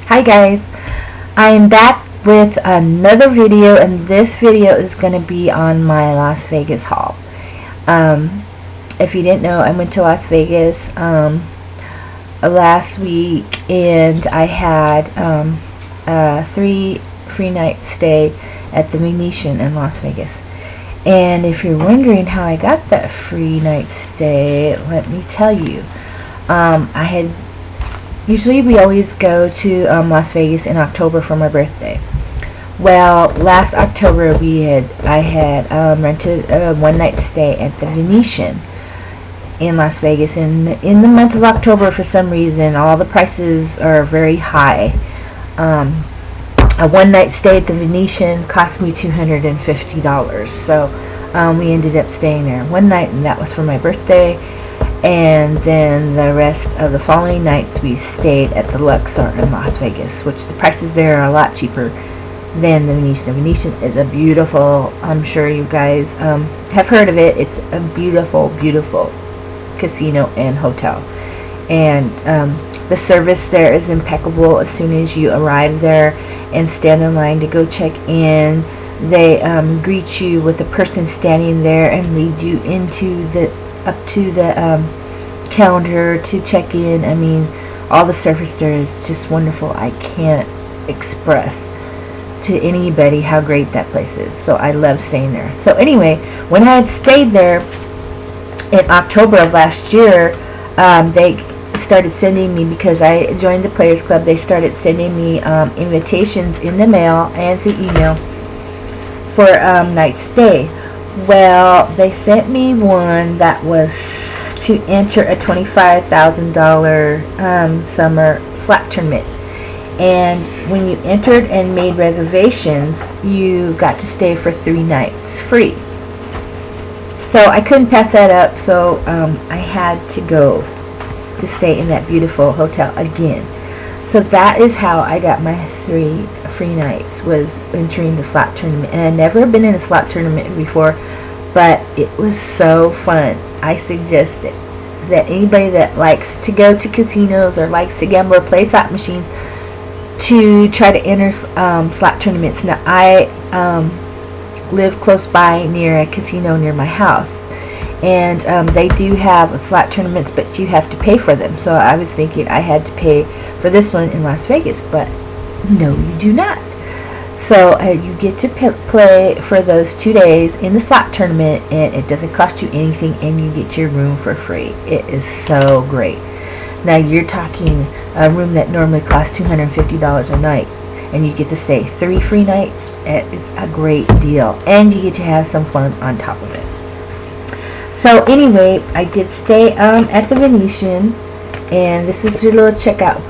Hi guys, I am back with another video, and this video is going to be on my Las Vegas haul. If you didn't know, I went to Las Vegas last week, and I had a 3 free night stay at the Venetian in Las Vegas. And if you're wondering how I got that free night stay, let me tell you. Usually we always go to Las Vegas in October for my birthday. Well, last October I had rented a one night stay at the Venetian in Las Vegas. And in the month of October, for some reason, all the prices are very high. A one night stay at the Venetian cost me $250. So we ended up staying there one night, and that was for my birthday. And then the rest of the following nights we stayed at the Luxor in Las Vegas, which the prices there are a lot cheaper than the Venetian. The Venetian is a beautiful, I'm sure you guys have heard of it, it's a beautiful, beautiful casino and hotel. And the service there is impeccable. As soon as you arrive there and stand in line to go check in, they greet you with a person standing there and lead you up to the counter to check in. I mean, all the service there is just wonderful. I can't express to anybody how great that place is. So I love staying there. So anyway, when I had stayed there in October of last year, they started sending me, because I joined the Players Club, they started sending me invitations in the mail and through email for night stay. Well, they sent me one that was to enter a $25,000 summer slot tournament. And when you entered and made reservations, you got to stay for 3 nights free. So I couldn't pass that up, so I had to go to stay in that beautiful hotel again. So that is how I got my 3 free nights, was entering the slot tournament. And I'd never been in a slot tournament before, but it was so fun. I suggest that anybody that likes to go to casinos or likes to gamble or play slot machines to try to enter slot tournaments. Now, I live close by near a casino near my house, and they do have slot tournaments, but you have to pay for them. So I was thinking I had to pay for this one in Las Vegas, but no, you do not. So you get to play for those 2 days in the slot tournament, and it doesn't cost you anything, and you get your room for free. It is so great. Now you're talking a room that normally costs $250 a night, and you get to stay 3 free nights. It is a great deal, and you get to have some fun on top of it. So anyway, I did stay at the Venetian, and this is your little checkout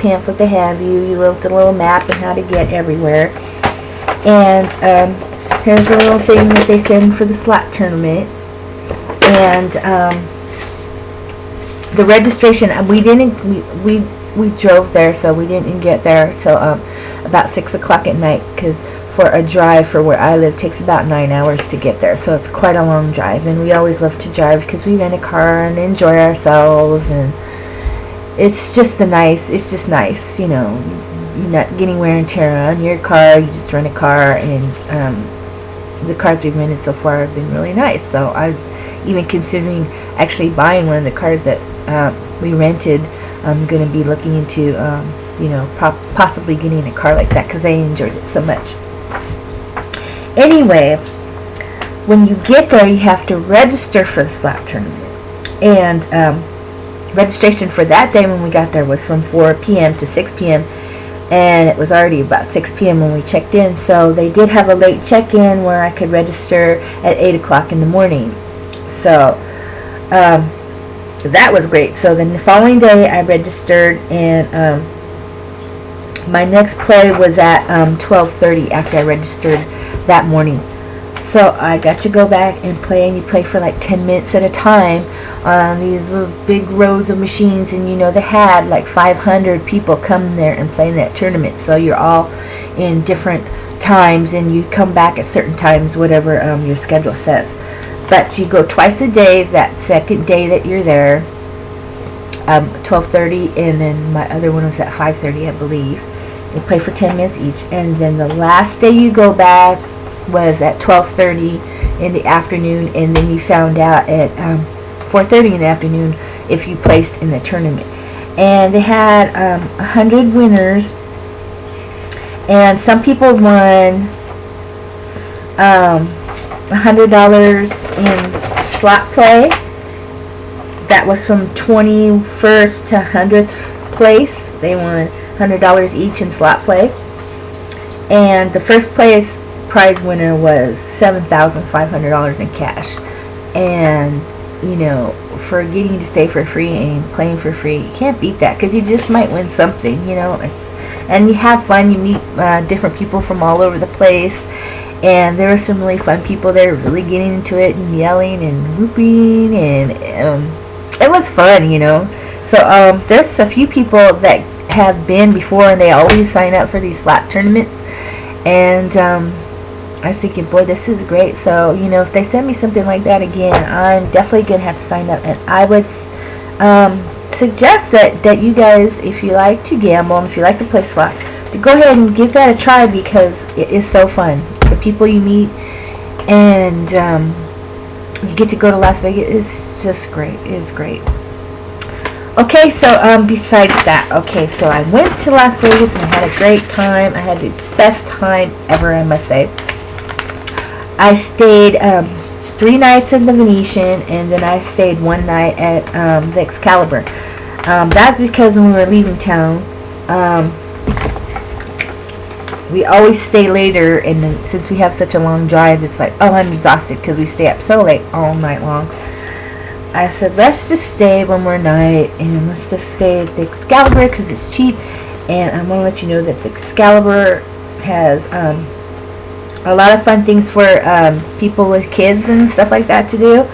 pamphlet they have you with the little map and how to get everywhere. And here's a little thing that they send for the slot tournament. And the registration, we drove there, so we didn't get there till about 6 o'clock at night, because for a drive for where I live takes about 9 hours to get there, so it's quite a long drive. And we always love to drive because we rent a car and enjoy ourselves, and it's just nice, you know, you're not getting wear and tear on your car. You just rent a car, and the cars we've rented so far have been really nice. So I was even considering actually buying one of the cars that we rented. I'm going to be looking into, possibly getting a car like that, because I enjoyed it so much. Anyway, when you get there, you have to register for the slot tournament. And registration for that day when we got there was from 4 p.m. to 6 p.m. and it was already about 6 p.m. when we checked in. So they did have a late check-in where I could register at 8 o'clock in the morning. So that was great. So then the following day I registered, and my next play was at 12:30 after I registered that morning. So I got to go back and play, and you play for like 10 minutes at a time on these little big rows of machines. And they had like 500 people come there and play in that tournament. So you're all in different times, and you come back at certain times, whatever your schedule says. But you go twice a day. That second day that you're there, 12:30, and then my other one was at 5:30, I believe. They play for 10 minutes each, and then the last day you go back was at 12:30 in the afternoon, and then you found out at 4:30 in the afternoon if you placed in the tournament. And they had 100 winners, and some people won $100 in slot play. That was from 21st to 100th place. They won $100 each in slot play. And the first place prize winner was $7,500 in cash. And, you know, for getting to stay for free and playing for free, you can't beat that, because you just might win something, you know. And you have fun. You meet different people from all over the place. And there were some really fun people there, really getting into it and yelling and whooping, and it was fun, you know. So there's a few people that have been before, and they always sign up for these slot tournaments. And I was thinking, boy, this is great. So, you know, if they send me something like that again, I'm definitely going to have to sign up. And I would suggest that you guys, if you like to gamble and if you like to play slots, to go ahead and give that a try, because it is so fun. The people you meet, and you get to go to Las Vegas. It's just great. It is great. Okay, so besides that, okay, so I went to Las Vegas and I had a great time. I had the best time ever, I must say. I stayed 3 nights in the Venetian, and then I stayed 1 night at the Excalibur. That's because when we were leaving town, we always stay later, and then since we have such a long drive, it's like, oh, I'm exhausted because we stay up so late all night long. I said, let's just stay one more night, and let's just stay at the Excalibur because it's cheap. And I want to let you know that the Excalibur has a lot of fun things for people with kids and stuff like that to do.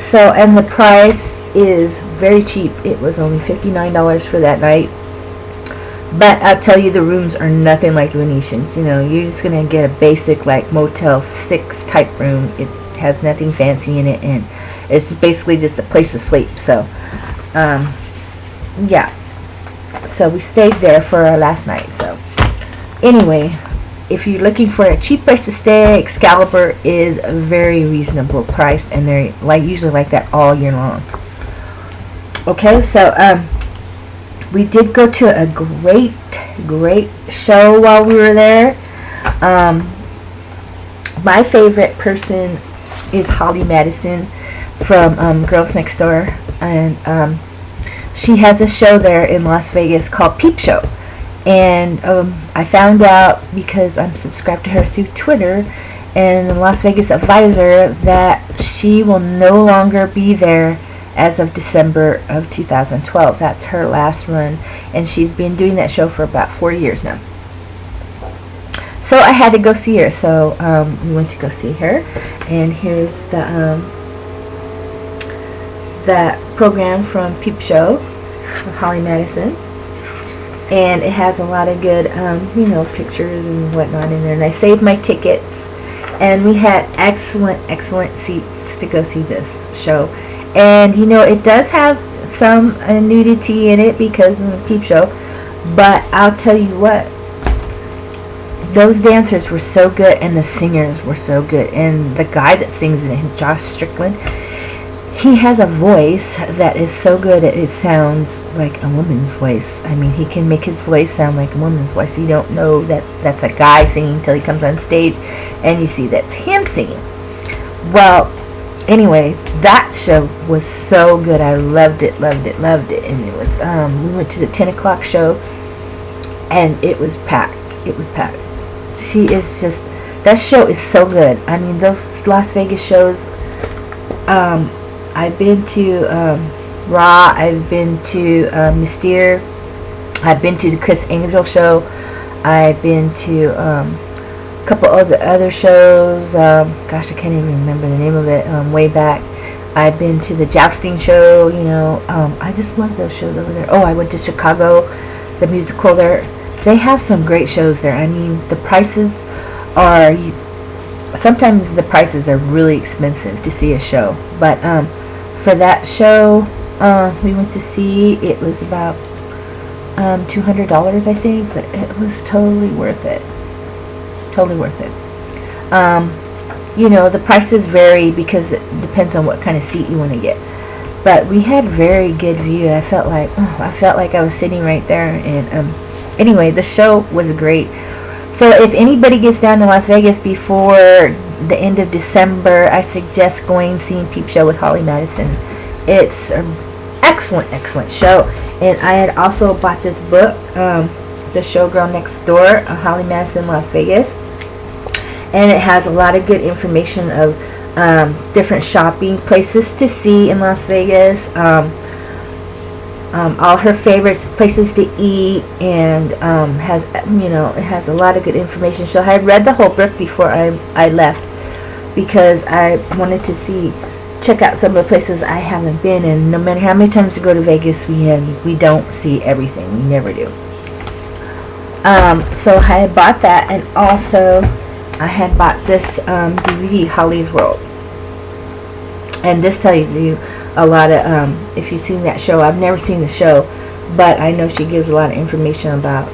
So, and the price is very cheap. It was only $59 for that night. But I'll tell you, the rooms are nothing like Venetians. You know, you're just going to get a basic, like, Motel 6 type room. It has nothing fancy in it, and it's basically just a place to sleep. So, yeah. So we stayed there for our last night. So, anyway, if you're looking for a cheap place to stay, Excalibur is very reasonable priced, and they're usually like that all year long. Okay, so we did go to a great show while we were there. My favorite person is Holly Madison from Girls Next Door, and she has a show there in Las Vegas called Peepshow. And I found out, because I'm subscribed to her through Twitter, and the Las Vegas Advisor, that she will no longer be there as of December of 2012. That's her last run, and she's been doing that show for about 4 years now. So I had to go see her. So we went to go see her, and here's the program from Peepshow with Holly Madison. And it has a lot of good, you know, pictures and whatnot in there. And I saved my tickets, and we had excellent seats to go see this show. And, you know, it does have some nudity in it because of the Peep Show. But I'll tell you what, those dancers were so good, and the singers were so good. And the guy that sings in it, Josh Strickland, he has a voice that is so good it sounds like a woman's voice. I mean, he can make his voice sound like a woman's voice. You don't know that that's a guy singing until he comes on stage and you see that's him singing. Well, anyway, that show was so good. I loved it. And it was, we went to the 10 o'clock show, and it was packed. She is just, that show is so good. I mean, those Las Vegas shows, I've been to Raw, I've been to Mercier, I've been to the Chris Angel show, I've been to a couple of the other shows, gosh, I can't even remember the name of it, way back. I've been to the Jousting show, you know, I just love those shows over there. Oh, I went to Chicago, the musical there. They have some great shows there. I mean, the prices are, sometimes the prices are really expensive to see a show, but for that show, we went to see. It was about $200, I think, but it was totally worth it. Totally worth it. You know, the prices vary because it depends on what kind of seat you want to get. But we had very good view. I felt like I was sitting right there. And anyway, the show was great. So if anybody gets down to Las Vegas before the end of December, I suggest going and seeing Peepshow with Holly Madison. It's an excellent show. And I had also bought this book, The Showgirl Next Door, Holly Madison, Las Vegas. And it has a lot of good information of different shopping places to see in Las Vegas, all her favorite places to eat, and has, you know, it has a lot of good information. So I read the whole book before I left, because I wanted to check out some of the places I haven't been, and no matter how many times we go to Vegas, we don't see everything. We never do. So I bought that, and also I had bought this DVD, Holly's World. And this tells you a lot of, if you've seen that show. I've never seen the show, but I know she gives a lot of information about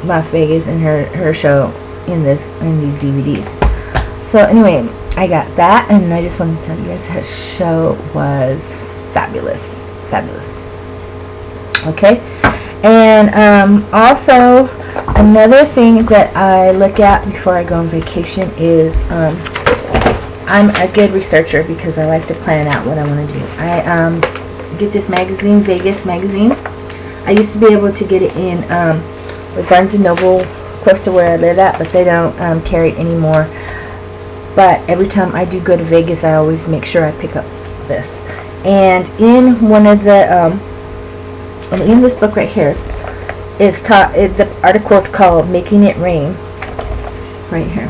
Las Vegas and her show in these DVDs. So anyway, I got that, and I just wanted to tell you guys her show was fabulous. Okay? And also, another thing that I look at before I go on vacation is, I'm a good researcher because I like to plan out what I want to do. I get this magazine, Vegas magazine. I used to be able to get it in with Barnes & Noble, close to where I live at, but they don't carry it anymore. But every time I do go to Vegas, I always make sure I pick up this. And in one of the, in this book right here, the article is called Making It Rain, right here.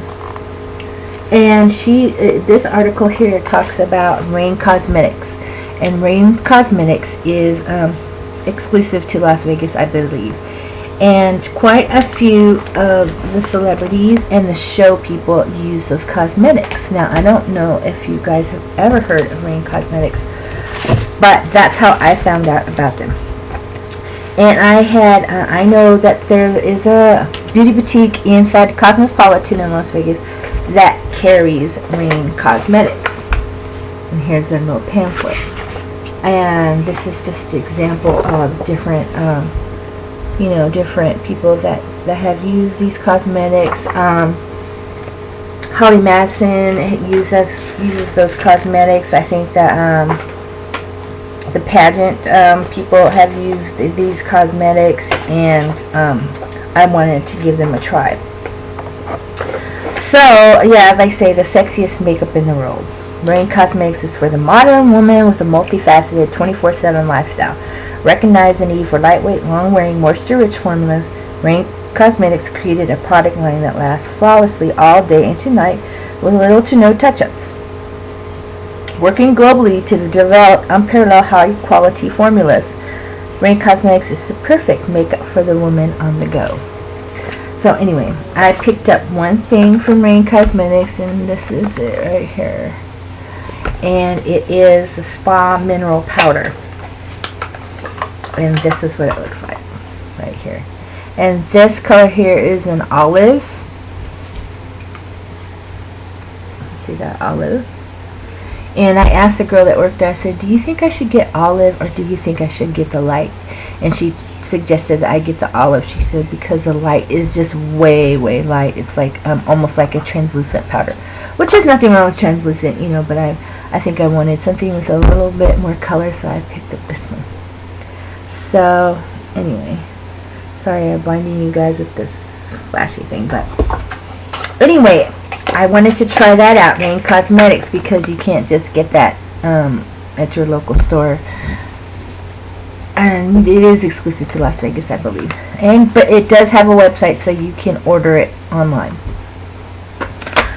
And this article here talks about Rain Cosmetics, and Rain Cosmetics is exclusive to Las Vegas, I believe. And quite a few of the celebrities and the show people use those cosmetics. Now, I don't know if you guys have ever heard of Rain Cosmetics, but that's how I found out about them. And I know that there is a beauty boutique inside Cosmopolitan in Las Vegas that carries Rain Cosmetics. And here's their little pamphlet. And this is just an example of different, different people that have used these cosmetics. Holly Madison uses those cosmetics. I think that the pageant people have used these cosmetics, and I wanted to give them a try. So, yeah, like I say, the sexiest makeup in the world. Rain Cosmetics is for the modern woman with a multifaceted 24/7 lifestyle. Recognize the need for lightweight, long-wearing, moisture-rich formulas. Rain Cosmetics created a product line that lasts flawlessly all day and tonight with little to no touch-ups. Working globally to develop unparalleled high-quality formulas, Rain Cosmetics is the perfect makeup for the woman on the go. So anyway, I picked up one thing from Rain Cosmetics, and this is it right here. And it is the Spa Mineral Powder. And this is what it looks like right here. And this color here is an olive. See that olive? And I asked the girl that worked there, I said, do you think I should get olive, or do you think I should get the light? And she suggested that I get the olive. She said because the light is just way light. It's like almost like a translucent powder, which is nothing wrong with translucent, but I think I wanted something with a little bit more color, so I picked up this one. So anyway, sorry I'm blinding you guys with this flashy thing, but anyway, I wanted to try that out, Rain Cosmetics, because you can't just get that at your local store. And it is exclusive to Las Vegas, I believe. But it does have a website, so you can order it online.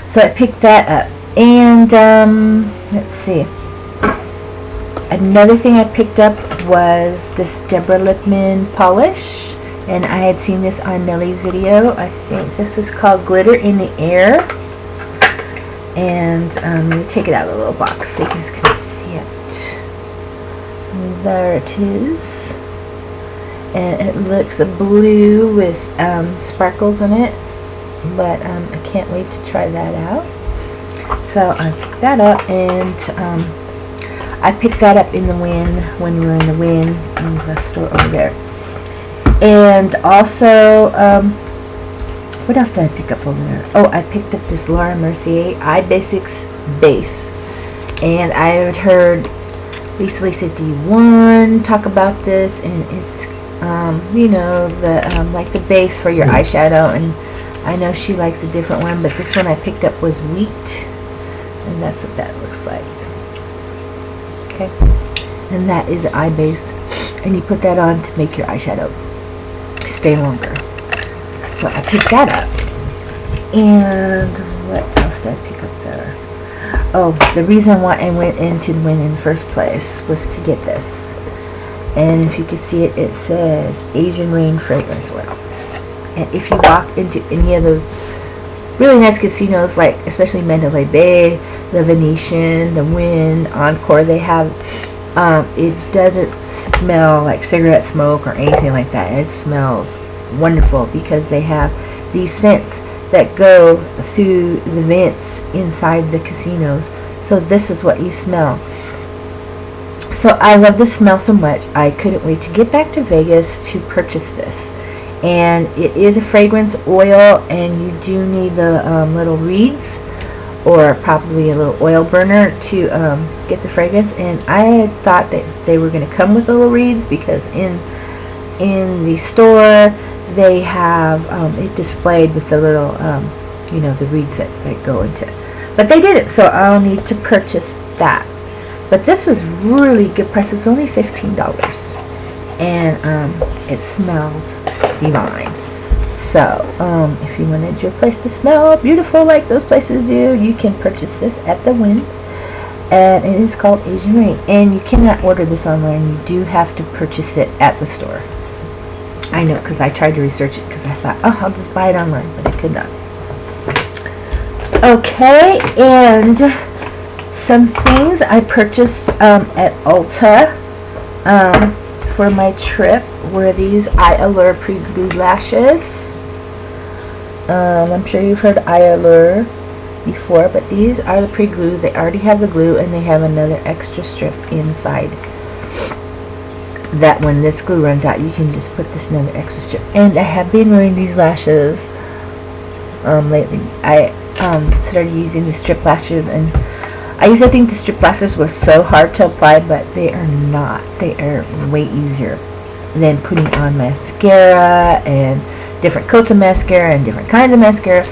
So I picked that up. And let's see. Another thing I picked up was this Deborah Lippmann polish. And I had seen this on Nellie's video. I think this is called Glitter in the Air. And I'm going to take it out of the little box so you guys can see it. There it is. And it looks blue with sparkles in it. But I can't wait to try that out. So I picked that up, and I picked that up in the Wynn when we were in the Wynn in the store over there. And also, what else did I pick up over there? Oh, I picked up this Laura Mercier Eye Basics base. And I had heard Lisa D1 talk about this, and it's, you know, the like the base for your eyeshadow. And I know she likes a different one, but this one I picked up was Wheat, and that's what that looks like. Okay, and that is an eye base, and you put that on to make your eyeshadow stay longer. So I picked that up. And what else did I pick up there? Oh, the reason why I went into the Wynn in the first place was to get this. And if you can see it, it says Asian Rain Fragrance Oil. And if you walk into any of those really nice casinos, like especially Mandalay Bay, the Venetian, the Wynn, Encore, they have, it doesn't smell like cigarette smoke or anything like that. It smells wonderful because they have these scents that go through the vents inside the casinos. So this is what you smell. So I love the smell so much, I couldn't wait to get back to Vegas to purchase this. And it is a fragrance oil, and you do need the little reeds, or probably a little oil burner to get the fragrance. And I had thought that they were going to come with little reeds, because in the store they have it displayed with the little you know, the reeds that go into it, but they didn't, so I'll need to purchase that. But this was really good price. It's only $15, and it smells divine. So if you wanted your place to smell beautiful like those places do, you can purchase this at the Wynn, and it is called Asian Rain. And you cannot order this online, you do have to purchase it at the store. I know, because I tried to research it, because I thought, oh, I'll just buy it online, but I could not. Okay, and some things I purchased at Ulta for my trip were these Eylure pre-glued lashes. I'm sure you've heard Eylure before, but these are the pre-glue. They already have the glue, and they have another extra strip inside, that when this glue runs out, you can just put this another extra strip. And I have been wearing these lashes lately. I started using the strip lashes, and I used to think the strip lashes were so hard to apply, but they are not. They are way easier than putting on mascara and different coats of mascara and different kinds of mascara.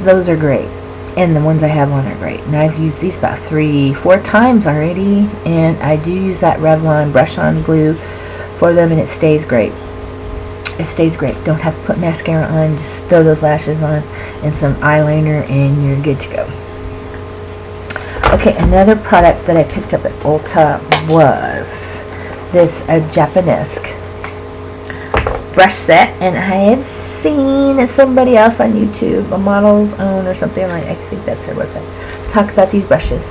Those are great, and the ones I have on are great. And I've used these about 3-4 times already, and I do use that Revlon brush on glue for them, and it stays great. It stays great. Don't have to put mascara on, just throw those lashes on and some eyeliner, and you're good to go. Okay, another product that I picked up at Ulta was this Japanesque brush set, and I had seen somebody else on YouTube, a Model's Own or something, like, I think that's her website, talk about these brushes,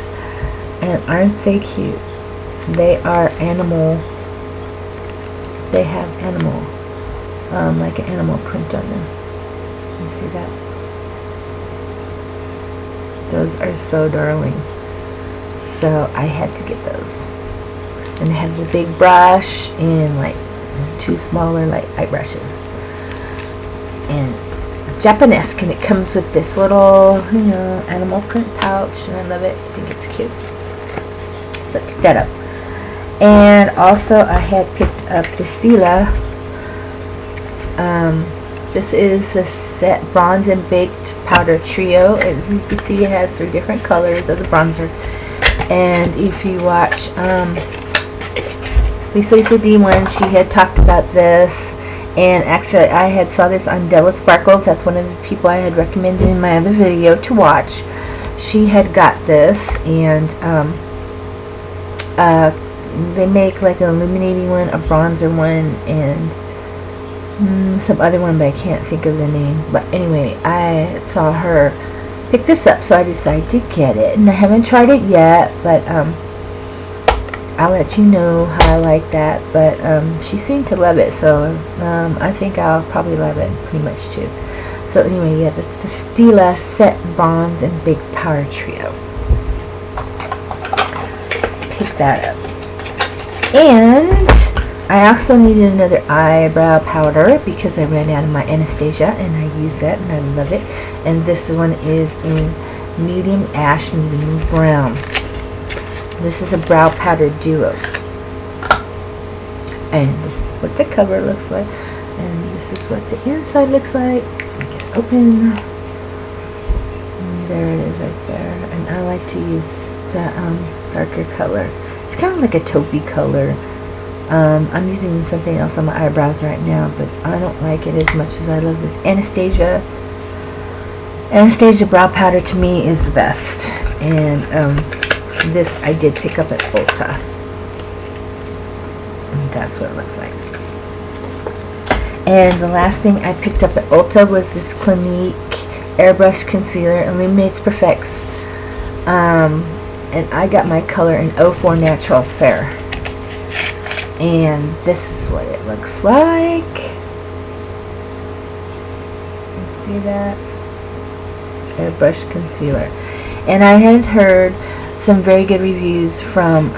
and aren't they cute? They are animal. They have animal, like an animal print on them. You see that? Those are so darling. So I had to get those. And they have the big brush and like 2 smaller like eye brushes. And Japanesque, and it comes with this little, you know, animal print pouch, and I love it. I think it's cute. So I picked that up. And also I had picked up the Stila. This is the Set Bronze and Baked Powder Trio. As you can see, it has 3 different colors of the bronzer. And if you watch Lisa D1, she had talked about this. And actually, I had saw this on Della Sparkles. That's one of the people I had recommended in my other video to watch. She had got this, and they make like an illuminating one, a bronzer one, and some other one, but I can't think of the name. But anyway, I saw her pick this up, so I decided to get it. And I haven't tried it yet, but I'll let you know how I like that, but she seemed to love it, so I think I'll probably love it pretty much too. So anyway, yeah, that's the Stila Set Bronze and Big Power Trio. Pick that up. And I also needed another eyebrow powder because I ran out of my Anastasia, and I use that and I love it. And this one is in medium ash, medium brown. This is a brow powder duo, and this is what the cover looks like, and this is what the inside looks like. Get it open, and there it is right there. And I like to use the darker color. It's kind of like a taupey color. I'm using something else on my eyebrows right now, but I don't like it as much as I love this Anastasia. Anastasia brow powder to me is the best, and this I did pick up at Ulta, and that's what it looks like. And the last thing I picked up at Ulta was this Clinque Airbrush Concealer, Illuminates Perfects, and I got my color in 04 Natural Fair, and this is what it looks like. You see that? Airbrush Concealer. And I had heard some very good reviews from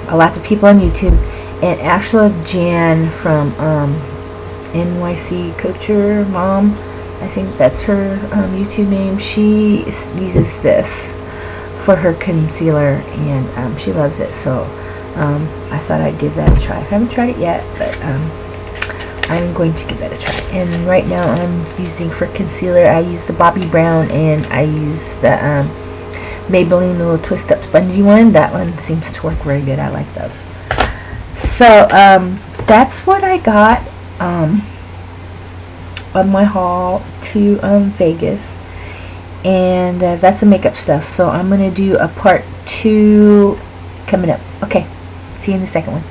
a lot of people on YouTube, and actually Jan from NYC Couture Mom, I think that's her YouTube name. She uses this for her concealer, and she loves it, so I thought I'd give that a try. I haven't tried it yet, but I'm going to give that a try. And right now I'm using for concealer, I use the Bobbi Brown, and I use the Maybelline little twist up spongy one. That one seems to work very good. I like those. So that's what I got on my haul to Vegas, and that's the makeup stuff. So I'm gonna do a part 2 coming up. Okay, see you in the second one.